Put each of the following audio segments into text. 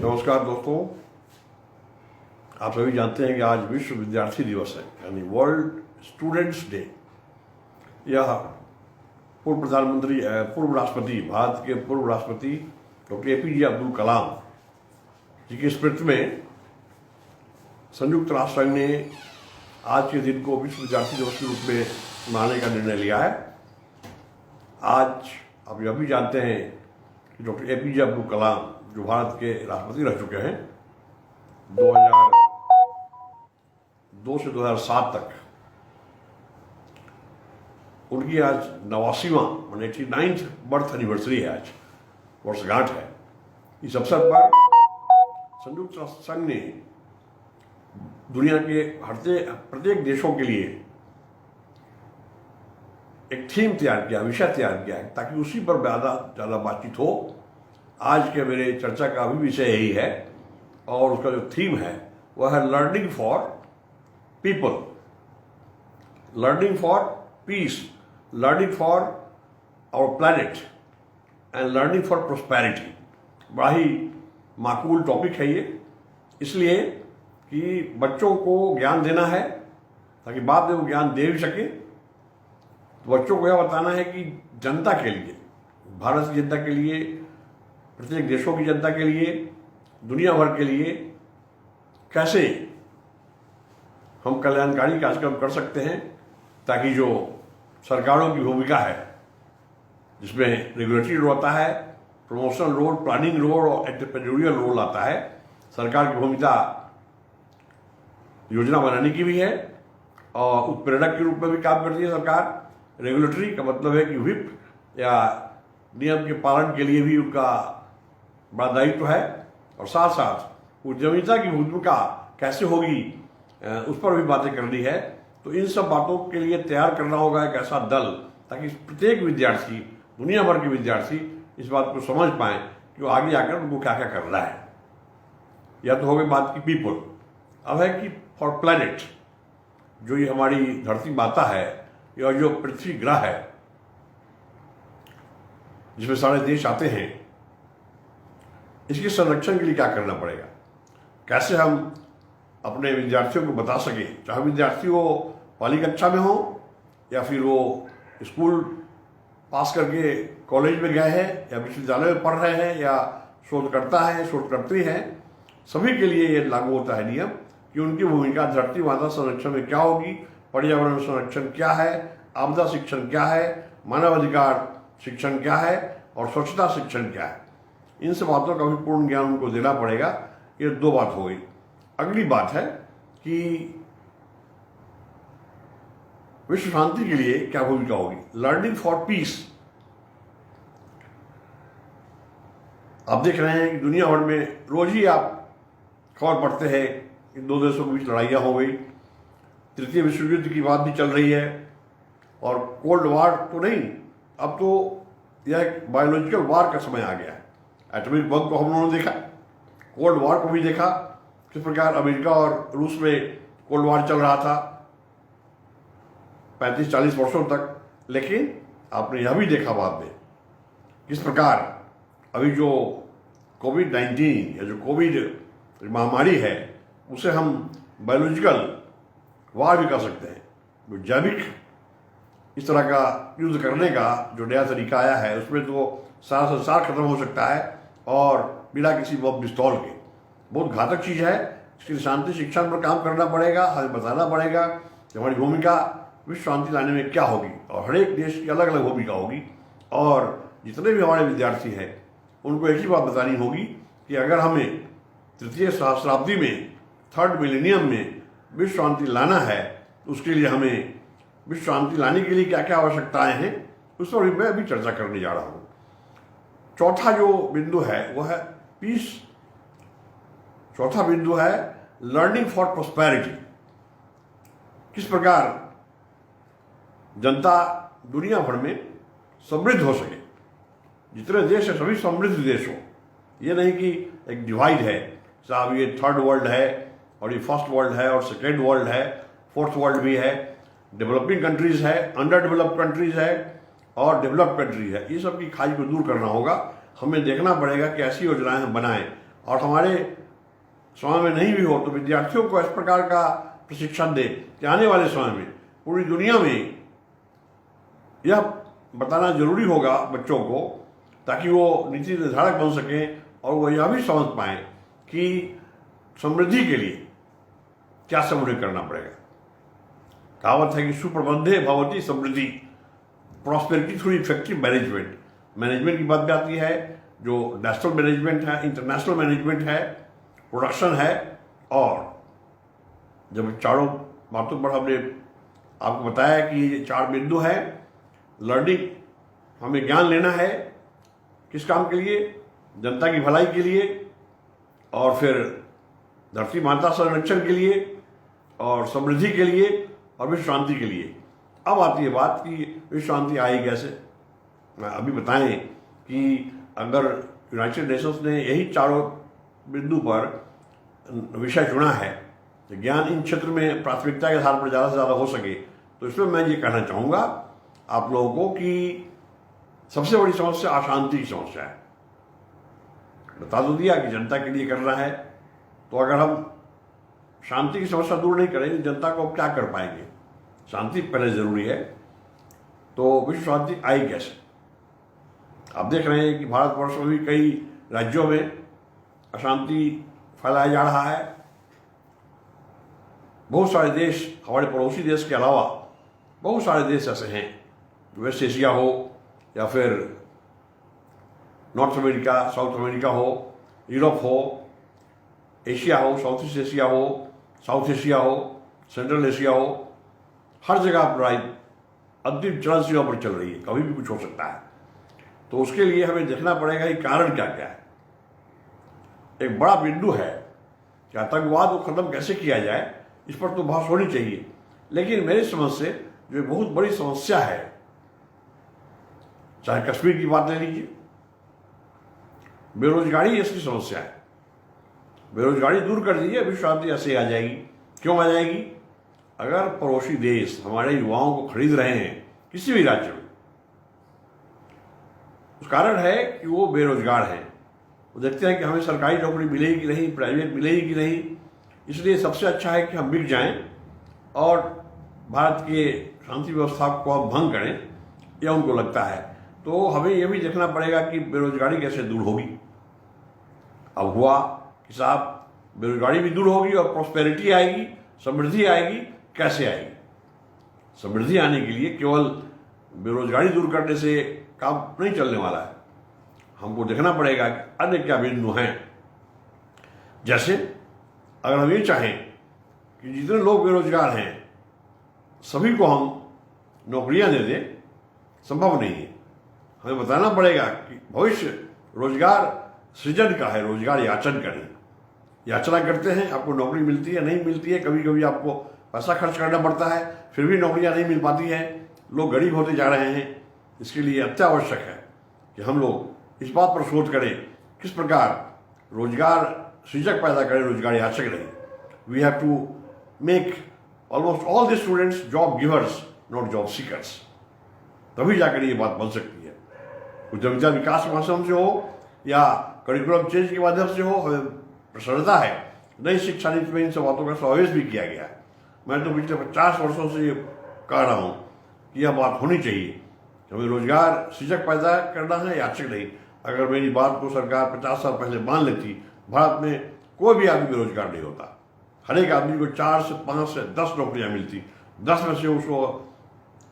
नमस्कार दोस्तों, आप सभी जानते हैं कि आज विश्व विद्यार्थी दिवस है, यानी वर्ल्ड स्टूडेंट्स डे। यह पूर्व राष्ट्रपति, भारत के पूर्व राष्ट्रपति डॉक्टर APJ अब्दुल कलाम जी की स्मृति में संयुक्त राष्ट्र संघ ने आज के दिन को विश्व विद्यार्थी दिवस के रूप में मनाने का निर्णय लिया है। आज आप यह भी जानते हैं कि डॉक्टर APJ अब्दुल कलाम, जो भारत के राष्ट्रपति रह चुके हैं 2002 से 2007 तक, उनकी आज 89वां 89th बर्थ एनिवर्सरी है, आज वर्षगांठ है। इस अवसर पर संयुक्त राष्ट्र संघ ने दुनिया के प्रत्येक देशों के लिए एक थीम तैयार किया, विषय तैयार किया है, ताकि उसी पर ज़्यादा बातचीत हो। आज के मेरे चर्चा का भी विषय यही है और उसका जो थीम है वह है learning for people, learning for peace, learning for our planet and learning for prosperity. बड़ा ही माकूल टॉपिक है ये, इसलिए कि बच्चों को ज्ञान देना है ताकि बाद में वो ज्ञान दे भी सके। तो बच्चों को यह बताना है कि जनता के लिए, भारत की जनता के लिए, प्रत्येक देशों की जनता के लिए, दुनिया भर के लिए कैसे हम कल्याणकारी कार्यक्रम कर सकते हैं, ताकि जो सरकारों की भूमिका है, जिसमें रेगुलेटरी रोल आता है, प्रमोशनल रोल, प्लानिंग रोल और एंटरप्रेन्योरियल रोल आता है। सरकार की भूमिका योजना बनाने की भी है और उत्प्रेरक के रूप में भी काम करती है सरकार। रेगुलेटरी का मतलब है कि व्हिप या नियम के पालन के लिए भी उनका बड़ा दायित्व है, और साथ साथ उद्यमिता की भूमिका कैसे होगी उस पर भी बातें करनी है। तो इन सब बातों के लिए तैयार करना होगा एक ऐसा दल, ताकि प्रत्येक विद्यार्थी, दुनिया भर के विद्यार्थी इस बात को समझ पाएं कि वो आगे आकर उनको क्या क्या करना है। या तो हो गई बात की पीपल, अब है कि फॉर प्लैनेट, जो ये हमारी धरती माता है या जो पृथ्वी ग्रह है जिसमें सारे देश आते हैं, इसके संरक्षण के लिए क्या करना पड़ेगा, कैसे हम अपने विद्यार्थियों को बता सके, चाहे विद्यार्थी वो पहली कक्षा में हो या फिर वो स्कूल पास करके कॉलेज में गए हैं या विश्वविद्यालय में पढ़ रहे हैं या शोधकर्ता है, शोधकर्त्री हैं, सभी के लिए ये लागू होता है नियम कि उनकी भूमिका धरती माता संरक्षण में क्या होगी, पर्यावरण संरक्षण क्या है, आपदा शिक्षण क्या है, मानवाधिकार शिक्षण क्या है और स्वच्छता शिक्षण क्या है। इन सब बातों का भी पूर्ण ज्ञान उनको देना पड़ेगा। ये दो बात हो गई। अगली बात है कि विश्व शांति के लिए क्या भूमिका होगी, लर्निंग फॉर पीस। आप देख रहे हैं कि दुनिया भर में रोज ही आप खबर पढ़ते हैं कि दो देशों के बीच लड़ाइयाँ हो गई, तृतीय विश्व युद्ध की बात भी चल रही है, और कोल्ड वार तो नहीं, अब तो यह एक बायोलॉजिकल वार का समय आ गया है। एटॉमिक बम को हम लोगों ने देखा, कोल्ड वार को भी देखा, किस प्रकार अमेरिका और रूस में कोल्ड वार चल रहा था 35-40 वर्षों तक। लेकिन आपने यह भी देखा बाद में किस प्रकार अभी जो कोविड-19 या जो कोविड महामारी है, उसे हम बायोलॉजिकल वार भी कर सकते हैं। जैविक इस तरह का युद्ध करने का जो नया तरीका आया है, उसमें तो सारा संसार खत्म हो सकता है और बिना किसी बम पिस्तौल के। बहुत घातक चीज़ है, इसके लिए शांति शिक्षण पर काम करना पड़ेगा, हमें बताना पड़ेगा कि हमारी भूमिका विश्व शांति लाने में क्या होगी, और हर एक देश की अलग अलग भूमिका होगी। और जितने भी हमारे विद्यार्थी हैं उनको एक ही बात बतानी होगी कि अगर हमें तृतीय सहस्राब्दी में, थर्ड मिलेनियम में विश्व शांति लाना है, तो उसके लिए हमें विश्व शांति लाने के लिए क्या क्या आवश्यकताएं हैं, उस पर भी मैं अभी चर्चा करने जा रहा हूँ। चौथा जो बिंदु है वह है पीस। चौथा बिंदु है लर्निंग फॉर प्रोस्पेरिटी। किस प्रकार जनता दुनिया भर में समृद्ध हो सके, जितने देश है सभी समृद्ध देश हो। ये नहीं कि एक डिवाइड है, साहब ये थर्ड वर्ल्ड है और ये फर्स्ट वर्ल्ड है और सेकेंड वर्ल्ड है, फोर्थ वर्ल्ड भी है, डेवलपिंग कंट्रीज है, अंडर डेवलप्ड कंट्रीज है और डेवलप्ड कंट्री है। ये सब की खाई को दूर करना होगा। हमें देखना पड़ेगा कि ऐसी योजनाएं हम बनाएं और हमारे समय में नहीं भी हो तो विद्यार्थियों को इस प्रकार का प्रशिक्षण दे कि आने वाले समय में पूरी दुनिया में यह बताना जरूरी होगा बच्चों को, ताकि वो नीति निर्धारक बन सकें और वो यह भी समझ पाएं कि समृद्धि के लिए क्या समृद्धि करना पड़ेगा। कहावत है कि सुप्रबंधे भवति समृद्धि, prosperity through effective management. Management की बात भी आती है, जो नेशनल मैनेजमेंट है, इंटरनेशनल मैनेजमेंट है, प्रोडक्शन है, और जब चारों बातों पर हमने आपको बताया कि ये 4 बिंदु है। लर्निंग, हमें ज्ञान लेना है किस काम के लिए? जनता की भलाई के लिए, और फिर धरती माता संरक्षण के लिए, और समृद्धि के लिए, और विश्व शांति के लिए। अब आती है बात कि विश्व शांति आई कैसे। अभी बताएं कि अगर यूनाइटेड नेशंस ने यही चारों बिंदु पर विषय चुना है, तो ज्ञान इन क्षेत्र में प्राथमिकता के आधार पर ज़्यादा से ज़्यादा हो सके, तो इसमें मैं ये कहना चाहूँगा आप लोगों को कि सबसे बड़ी समस्या अशांति की समस्या है। बता तो दिया कि जनता के लिए करना है, तो अगर हम शांति की समस्या दूर नहीं करेंगे, जनता को अब क्या कर पाएंगे? शांति पहले जरूरी है, तो विश्व शांति आई कैसे? आप देख रहे हैं कि भारतवर्ष में भी कई राज्यों में अशांति फैलाया जा रहा है। बहुत सारे देश, हमारे पड़ोसी देश के अलावा बहुत सारे देश ऐसे हैं, वेस्ट एशिया हो या फिर नॉर्थ अमेरिका, साउथ अमेरिका हो, यूरोप हो, एशिया हो, साउथ ईस्ट एशिया हो, साउथ एशिया हो, सेंट्रल एशिया हो, हर जगह पर अंतिम चरण सीमा पर चल रही है, कभी भी कुछ हो सकता है। तो उसके लिए हमें देखना पड़ेगा कि कारण क्या क्या है। एक बड़ा बिंदु है कि आतंकवाद को खत्म कैसे किया जाए, इस पर तो बहस होनी चाहिए, लेकिन मेरी समझ से जो बहुत बड़ी समस्या है, चाहे कश्मीर की बात ले लीजिए, बेरोजगारी इसकी समस्या है। बेरोजगारी दूर कर दीजिए, विश्व शांति ऐसे आ जाएगी। क्यों आ जाएगी? अगर पड़ोसी देश हमारे युवाओं को खरीद रहे हैं किसी भी राज्य में, उस कारण है कि वो बेरोजगार हैं। वो देखते हैं कि हमें सरकारी नौकरी मिलेगी कि नहीं, प्राइवेट मिलेगी कि नहीं, इसलिए सबसे अच्छा है कि हम बिक जाएं और भारत के शांति व्यवस्था को हम भंग करें, यह उनको लगता है। तो हमें यह भी देखना पड़ेगा कि बेरोजगारी कैसे दूर होगी। अब हुआ कि साहब बेरोजगारी भी दूर होगी और प्रॉस्पेरिटी आएगी, समृद्धि आएगी। कैसे आएगी? समृद्धि आने के लिए केवल बेरोजगारी दूर करने से काम नहीं चलने वाला है। हमको देखना पड़ेगा कि अन्य क्या बिंदु हैं। जैसे अगर हम ये चाहें कि जितने लोग बेरोजगार हैं सभी को हम नौकरियां दे दें, संभव नहीं है। हमें बताना पड़ेगा कि भविष्य रोजगार सृजन का है, रोजगार याचन का नहीं। याचना करते हैं, आपको नौकरी मिलती है, नहीं मिलती है, कभी कभी आपको पैसा खर्च करना पड़ता है, फिर भी नौकरियां नहीं मिल पाती हैं, लोग गरीब होते जा रहे हैं। इसके लिए अत्यावश्यक है कि हम लोग इस बात पर शोध करें किस प्रकार रोजगार सृजक पैदा करें, रोजगार याचक नहीं। We have to make almost all the students job givers, not job seekers. तभी जाकर ये बात बन सकती है। उद्यमिता विकास के माध्यम से हो या करिकुलम चेंज के माध्यम से हो, हमें प्रसन्नता है नई शिक्षा नीति में इन सब बातों का समावेश भी किया गया है। मैं तो पिछले 50 वर्षों से ये कह रहा हूँ कि यह बात होनी चाहिए। हमें रोजगार सृजक पैदा करना है, याचक नहीं। अगर मेरी बात को सरकार 50 साल पहले मान लेती, भारत में कोई भी आदमी बेरोजगार नहीं होता। हर एक आदमी को 4 से 5 से 10 नौकरियां मिलती, 10 में से उसको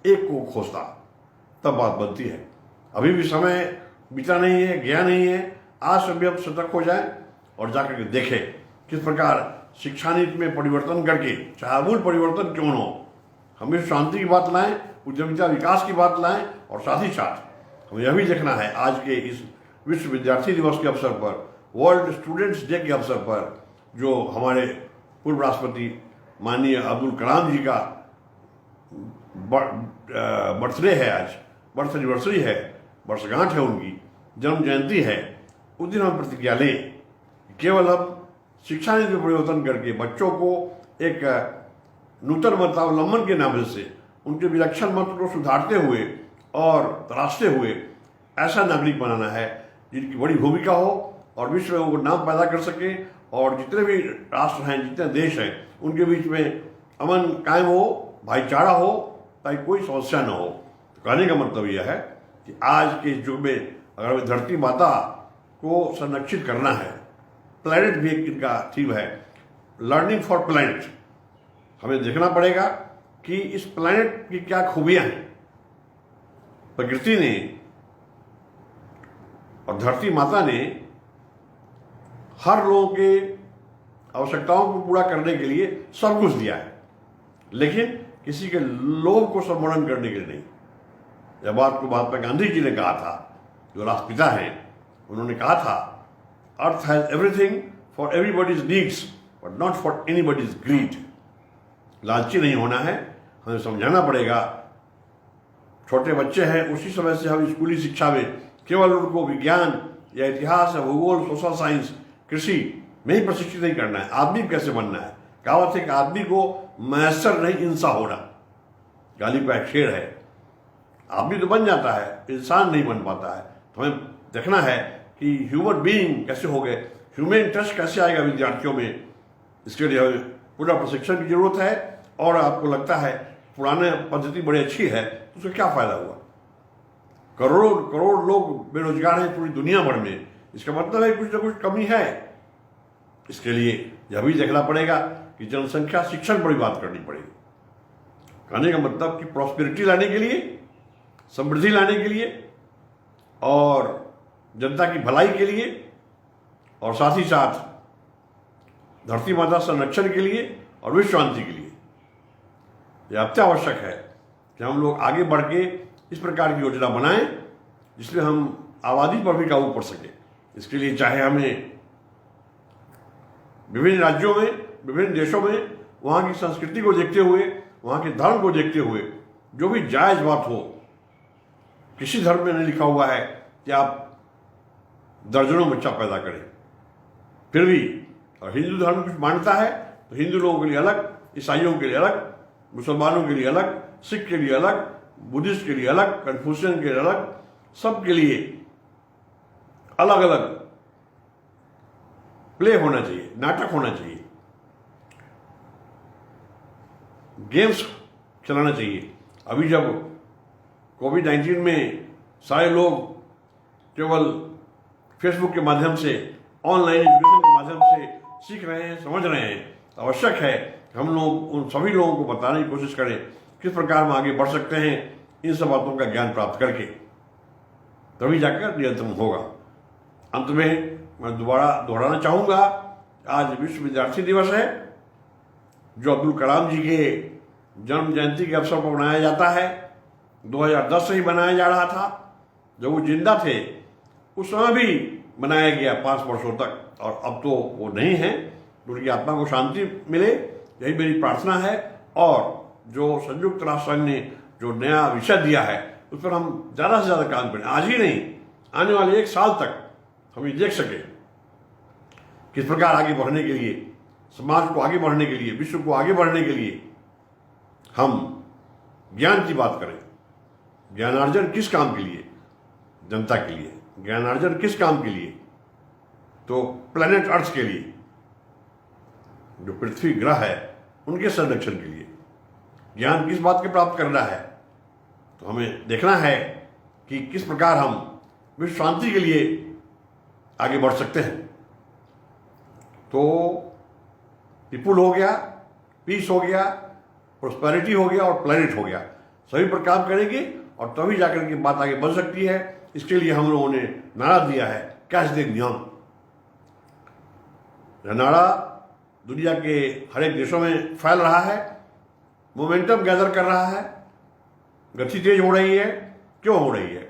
एक को खोजता, तब बात बनती है। अभी भी समय बीता नहीं है, गया नहीं है। आज से भी हम सतर्क हो जाए और जाकर के देखें किस प्रकार शिक्षा नीति में परिवर्तन करके, चाहे आमूल परिवर्तन क्यों न हो, हमें शांति की बात लाएं, उद्यमिता विकास की बात लाएं, और साथ ही साथ हमें यह भी देखना है आज के इस विश्व विद्यार्थी दिवस के अवसर पर, वर्ल्ड स्टूडेंट्स डे के अवसर पर, जो हमारे पूर्व राष्ट्रपति माननीय अब्दुल कलाम जी का बर्थडे है, आज बर्थ एनिवर्सरी है, वर्षगांठ है, उनकी जन्म जयंती है। उस दिन हम प्रतिज्ञा लें, केवल हम शिक्षा नीति में परिवर्तन करके बच्चों को एक नूतन मतावलंबन के नाम से उनके विलक्षण मत को सुधारते हुए और तराशते हुए ऐसा नागरिक बनाना है जिनकी बड़ी भूमिका हो और विश्व में वो नाम पैदा कर सके और जितने भी राष्ट्र हैं, जितने देश हैं, उनके बीच में अमन कायम हो, भाईचारा हो, ताकि कोई समस्या न हो। तो कहने का मतलब यह है कि आज के युग में अगर धरती माता को संरक्षित करना है, प्लैनेट भी एक इनका थीम है, लर्निंग फॉर प्लैनेट। हमें देखना पड़ेगा कि इस प्लैनेट की क्या खूबियां हैं। प्रकृति ने और धरती माता ने हर लोगों के आवश्यकताओं को पूरा करने के लिए सब कुछ दिया है, लेकिन किसी के लोभ को सम्मोहन करने के लिए नहीं। यह बात को महात्मा गांधी जी ने कहा था, जो राष्ट्रपिता हैं। उन्होंने कहा था, earth has everything for everybody's needs but not for anybody's greed. लालची नहीं होना है, हमें समझाना पड़ेगा। छोटे बच्चे हैं, उसी समय से हम स्कूली शिक्षा में केवल उनको विज्ञान या इतिहास या भूगोल, सोशल साइंस, कृषि में ही प्रशिक्षित नहीं करना है। आदमी कैसे बनना है, कहावत है कि आदमी को मैसर नहीं इंसान होना। गाली का एक शेर है। आदमी तो बन जाता है, इंसान नहीं बन पाता है। तो हमें देखना है कि ह्यूमन बीइंग कैसे हो गए, ह्यूमन टच कैसे आएगा विद्यार्थियों में। इसके लिए हमें पूरा प्रशिक्षण की जरूरत है। और आपको लगता है पुराने पद्धति बड़ी अच्छी है, तो उसका क्या फायदा हुआ? करोड़ों करोड़ लोग बेरोजगार हैं पूरी दुनिया भर में। इसका मतलब है कुछ ना कुछ कमी है। इसके लिए यह भी देखना पड़ेगा कि जनसंख्या शिक्षण पर भी बात करनी पड़ेगी। कहने का मतलब कि प्रॉस्पेरिटी लाने के लिए, समृद्धि लाने के लिए और जनता की भलाई के लिए और साथ ही साथ धरती माता संरक्षण के लिए और विश्व शांति के लिए यह अत्यावश्यक है कि हम लोग आगे बढ़ के इस प्रकार की योजना बनाएं जिसमें हम आबादी पर भी काबू पा सके। इसके लिए चाहे हमें विभिन्न राज्यों में, विभिन्न देशों में वहाँ की संस्कृति को देखते हुए, वहाँ के धर्म को देखते हुए जो भी जायज़ बात हो। किसी धर्म में नहीं लिखा हुआ है कि आप दर्जनों बच्चा पैदा करें। फिर भी और हिंदू धर्म कुछ मानता है तो हिंदू लोगों के लिए अलग, ईसाइयों के लिए अलग, मुसलमानों के लिए अलग, सिख के लिए अलग, बुद्धिस्ट के लिए अलग, कन्फ्यूशियन के लिए अलग, सब के लिए अलग अलग प्ले होना चाहिए, नाटक होना चाहिए, गेम्स चलाना चाहिए। अभी जब कोविड-19 में सारे लोग केवल फेसबुक के माध्यम से, ऑनलाइन एजुकेशन के माध्यम से सीख रहे हैं, समझ रहे हैं, आवश्यक है कि हम लोग उन सभी लोगों को बताने की कोशिश करें किस प्रकार हम आगे बढ़ सकते हैं इन सब बातों का ज्ञान प्राप्त करके, तभी जाकर नियंत्रण होगा। अंत में मैं दोबारा दोहराना चाहूँगा, आज विश्व विद्यार्थी दिवस है, जो अब्दुल कलाम जी के जन्म जयंती के अवसर पर मनाया जाता है। 2010 से ही मनाया जा रहा था। जब वो जिंदा थे उस समय भी मनाया गया 5 वर्षों तक, और अब तो वो नहीं है। उनकी आत्मा को शांति मिले, यही मेरी प्रार्थना है। और जो संयुक्त राष्ट्र संघ ने जो नया विषय दिया है उस पर हम ज़्यादा से ज़्यादा काम करें। आज ही नहीं, आने वाले 1 साल तक हम ये देख सके किस प्रकार आगे बढ़ने के लिए, समाज को आगे बढ़ने के लिए, विश्व को आगे बढ़ने के लिए हम ज्ञान की बात करें। ज्ञानार्जन किस काम के लिए? जनता के लिए। ज्ञानार्जन किस काम के लिए? तो प्लैनेट अर्थ के लिए, जो पृथ्वी ग्रह है उनके संरक्षण के लिए। ज्ञान किस बात के प्राप्त करना है? तो हमें देखना है कि किस प्रकार हम विश्व शांति के लिए आगे बढ़ सकते हैं। तो पीपुल हो गया, पीस हो गया, प्रोस्पेरिटी हो गया और प्लैनेट हो गया। सभी पर काम करेंगे और तभी जाकर के बात आगे बढ़ सकती है। इसके लिए हम लोगों ने नारा दिया है, कैच द न्यून। यह नारा दुनिया के हर एक देशों में फैल रहा है, मोमेंटम गैदर कर रहा है, गति तेज हो रही है। क्यों हो रही है?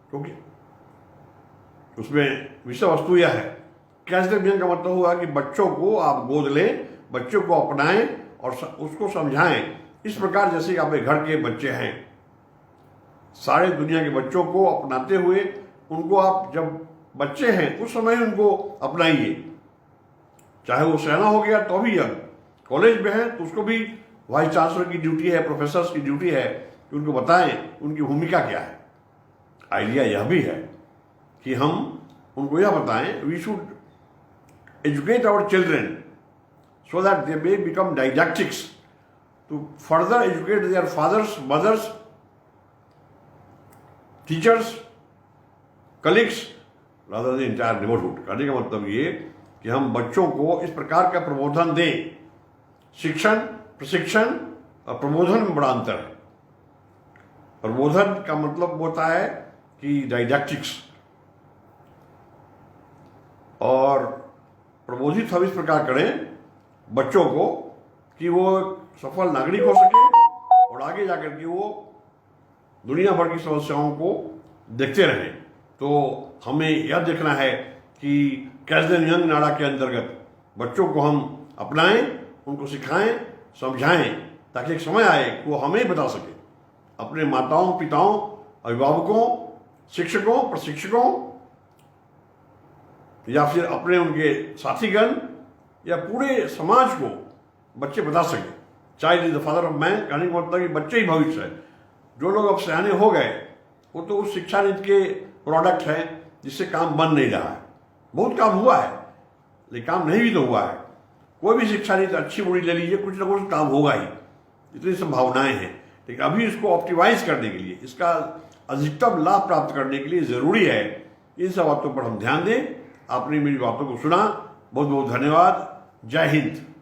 क्योंकि उसमें विषय वस्तु यह है, कैच द न्यून का मतलब हुआ कि बच्चों को आप गोद लें, बच्चों को अपनाएं और उसको समझाएं इस प्रकार जैसे आपके घर के बच्चे हैं। सारे दुनिया के बच्चों को अपनाते हुए उनको आप जब बच्चे हैं उस समय उनको अपनाइए। चाहे वो सेना हो गया तो भी, अब कॉलेज में है तो उसको भी वाइस चांसलर की ड्यूटी है, प्रोफेसर्स की ड्यूटी है कि उनको बताएं उनकी भूमिका क्या है। आइडिया यह भी है कि हम उनको यह बताएं, we should educate our children so that they may become didactics to further educate their fathers, mothers, teachers, colleagues rather than the entire neighborhood। कहने का मतलब ये कि हम बच्चों को इस प्रकार का प्रबोधन दें। शिक्षण, प्रशिक्षण और प्रबोधन में बड़ा अंतर है। प्रबोधन का मतलब होता है कि डाइडैक्टिक्स, और प्रबोधित हम इस प्रकार करें बच्चों को कि वो सफल नागरिक हो सके और आगे जाकर के वो दुनिया भर की समस्याओं को देखते रहें। तो हमें यह देखना है कि कैसे यंग नाड़ा के अंतर्गत बच्चों को हम अपनाएं, उनको सिखाएं, समझाएं, ताकि एक समय आए कि वो हमें बता सके, अपने माताओं, पिताओं, अभिभावकों, शिक्षकों, प्रशिक्षकों या फिर अपने उनके साथीगण या पूरे समाज को बच्चे बता सके। Child is the father of man, कहने का मतलब कि बच्चे ही भविष्य है। जो लोग अब सयाने हो गए वो तो उस शिक्षा नीति के प्रोडक्ट हैं जिससे काम बन नहीं रहा है। बहुत काम हुआ है लेकिन काम नहीं भी तो हुआ है। कोई भी शिक्षा नीति अच्छी बुरी ले लीजिए, कुछ ना कुछ काम होगा ही, इतनी संभावनाएं हैं। लेकिन अभी इसको ऑप्टिमाइज करने के लिए, इसका अधिकतम लाभ प्राप्त करने के लिए ज़रूरी है इन सब बातों पर हम ध्यान दें। आपने मेरी बातों को सुना, बहुत बहुत धन्यवाद। जय हिंद।